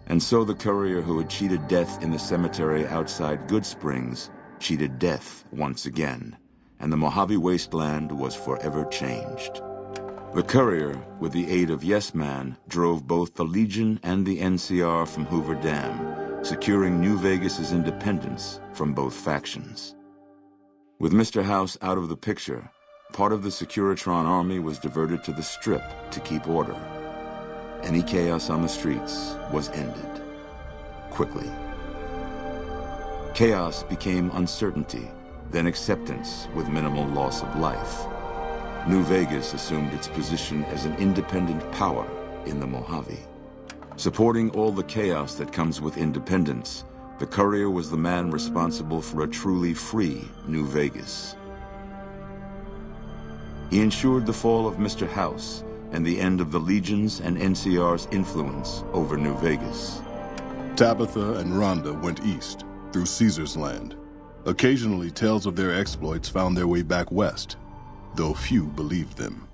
And so the courier who had cheated death in the cemetery outside Goodsprings cheated death once again, and the Mojave Wasteland was forever changed. The courier, with the aid of Yes Man, drove both the Legion and the NCR from Hoover Dam, securing New Vegas's independence from both factions. With Mr. House out of the picture, part of the Securitron army was diverted to the Strip to keep order. Any chaos on the streets was ended. Quickly. Chaos became uncertainty, then acceptance with minimal loss of life. New Vegas assumed its position as an independent power in the Mojave. Supporting all the chaos that comes with independence, the courier was the man responsible for a truly free New Vegas. He ensured the fall of Mr. House and the end of the Legion's and NCR's influence over New Vegas. Tabitha and Rhonda went east, through Caesar's Land. Occasionally, tales of their exploits found their way back west, though few believed them.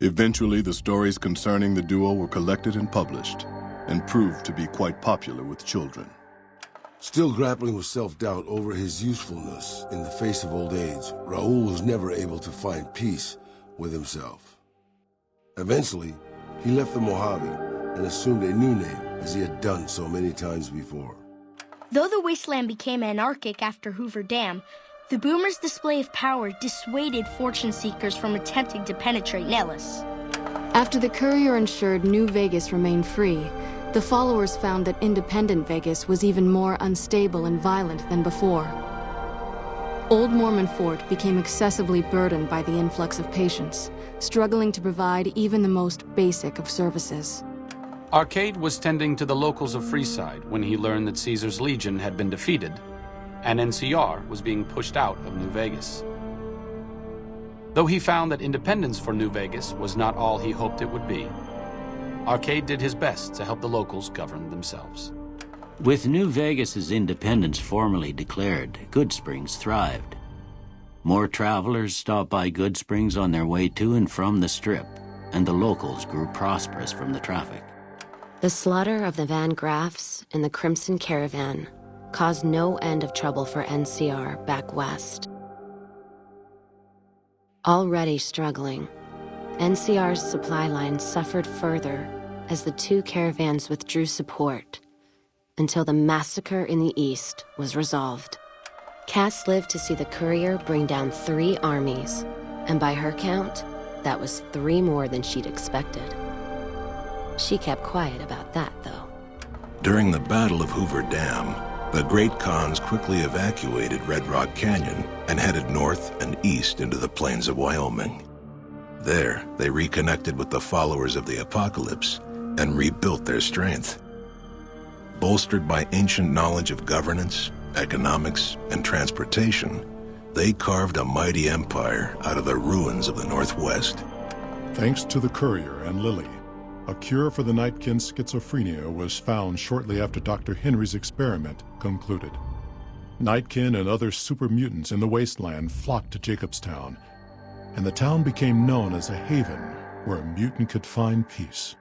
Eventually, the stories concerning the duo were collected and published, and proved to be quite popular with children. Still grappling with self-doubt over his usefulness in the face of old age, Raul was never able to find peace with himself. Eventually, he left the Mojave and assumed a new name, as he had done so many times before. Though the wasteland became anarchic after Hoover Dam, the Boomers' display of power dissuaded fortune seekers from attempting to penetrate Nellis. After the courier ensured New Vegas remained free, the followers found that independent Vegas was even more unstable and violent than before. Old Mormon Fort became excessively burdened by the influx of patients, struggling to provide even the most basic of services. Arcade was tending to the locals of Freeside when he learned that Caesar's Legion had been defeated, and NCR was being pushed out of New Vegas. Though he found that independence for New Vegas was not all he hoped it would be, Arcade did his best to help the locals govern themselves. With New Vegas's independence formally declared, Goodsprings thrived. More travelers stopped by Goodsprings on their way to and from the Strip, and the locals grew prosperous from the traffic. The slaughter of the Van Graffs and the Crimson Caravan caused no end of trouble for NCR back west. Already struggling, NCR's supply line suffered further as the two caravans withdrew support until the massacre in the east was resolved. Cass lived to see the courier bring down 3 armies, and by her count, that was 3 more than she'd expected. She kept quiet about that, though. During the Battle of Hoover Dam, the Great Khans quickly evacuated Red Rock Canyon and headed north and east into the plains of Wyoming. There, they reconnected with the followers of the Apocalypse and rebuilt their strength. Bolstered by ancient knowledge of governance, economics, and transportation, they carved a mighty empire out of the ruins of the Northwest. Thanks to the courier and Lily, a cure for the Nightkin's schizophrenia was found shortly after Dr. Henry's experiment concluded. Nightkin and other super mutants in the wasteland flocked to Jacobstown, and the town became known as a haven where a mutant could find peace.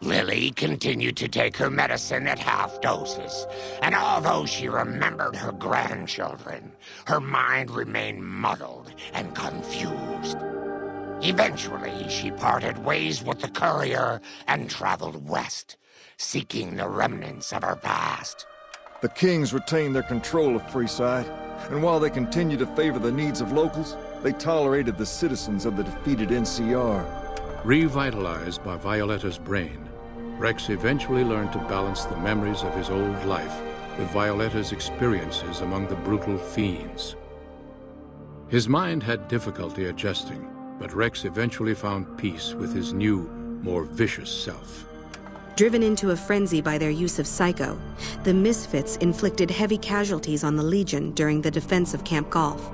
Lily continued to take her medicine at half doses, and although she remembered her grandchildren, her mind remained muddled and confused. Eventually, she parted ways with the courier and traveled west, seeking the remnants of her past. The Kings retained their control of Freeside, and while they continued to favor the needs of locals, they tolerated the citizens of the defeated NCR. Revitalized by Violetta's brain, Rex eventually learned to balance the memories of his old life with Violetta's experiences among the brutal fiends. His mind had difficulty adjusting, but Rex eventually found peace with his new, more vicious self. Driven into a frenzy by their use of Psycho, the Misfits inflicted heavy casualties on the Legion during the defense of Camp Golf.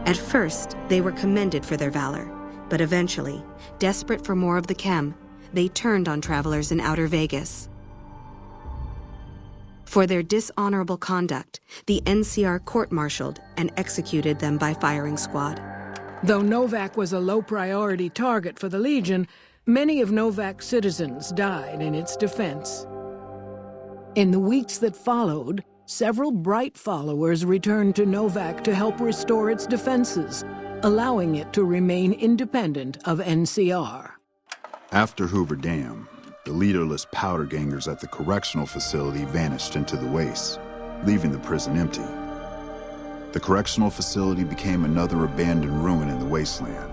At first, they were commended for their valor, but eventually, desperate for more of the chem, they turned on travelers in Outer Vegas. For their dishonorable conduct, the NCR court-martialed and executed them by firing squad. Though Novak was a low-priority target for the Legion, Many of Novak's citizens died in its defense. In the weeks that followed, several bright followers returned to Novak to help restore its defenses, allowing it to remain independent of NCR. After Hoover Dam, the leaderless powder gangers at the correctional facility vanished into the wastes, leaving the prison empty. The correctional facility became another abandoned ruin in the wasteland,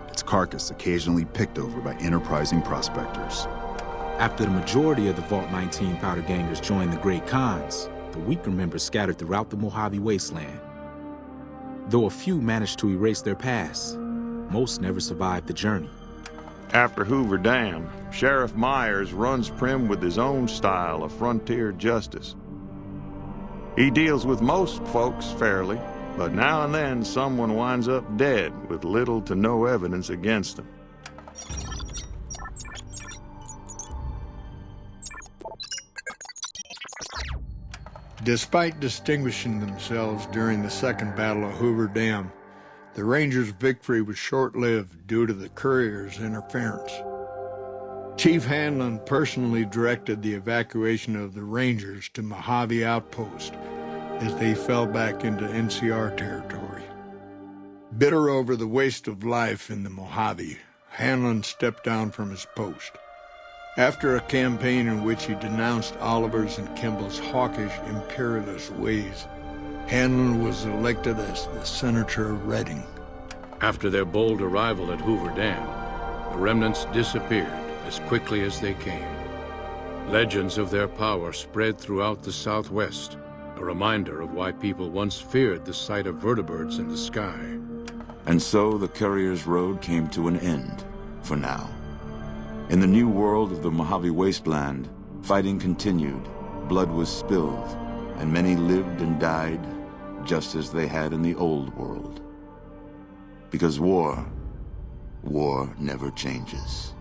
its carcass occasionally picked over by enterprising prospectors. After the majority of the Vault 19 powder gangers joined the Great Khans, the weaker members scattered throughout the Mojave wasteland. Though a few managed to erase their past, most never survived the journey. After Hoover Dam, Sheriff Myers runs Primm with his own style of frontier justice. He deals with most folks fairly, but now and then someone winds up dead with little to no evidence against them. Despite distinguishing themselves during the Second Battle of Hoover Dam, the Rangers' victory was short-lived due to the Courier's interference. Chief Hanlon personally directed the evacuation of the Rangers to Mojave Outpost as they fell back into NCR territory. Bitter over the waste of life in the Mojave, Hanlon stepped down from his post. After a campaign in which he denounced Oliver's and Kimball's hawkish, imperialist ways, Hanlon was elected as the Senator of Redding. After their bold arrival at Hoover Dam, the remnants disappeared as quickly as they came. Legends of their power spread throughout the Southwest, a reminder of why people once feared the sight of vertibirds in the sky. And so the Courier's road came to an end, for now. In the new world of the Mojave Wasteland, fighting continued, blood was spilled, and many lived and died just as they had in the old world. Because war never changes.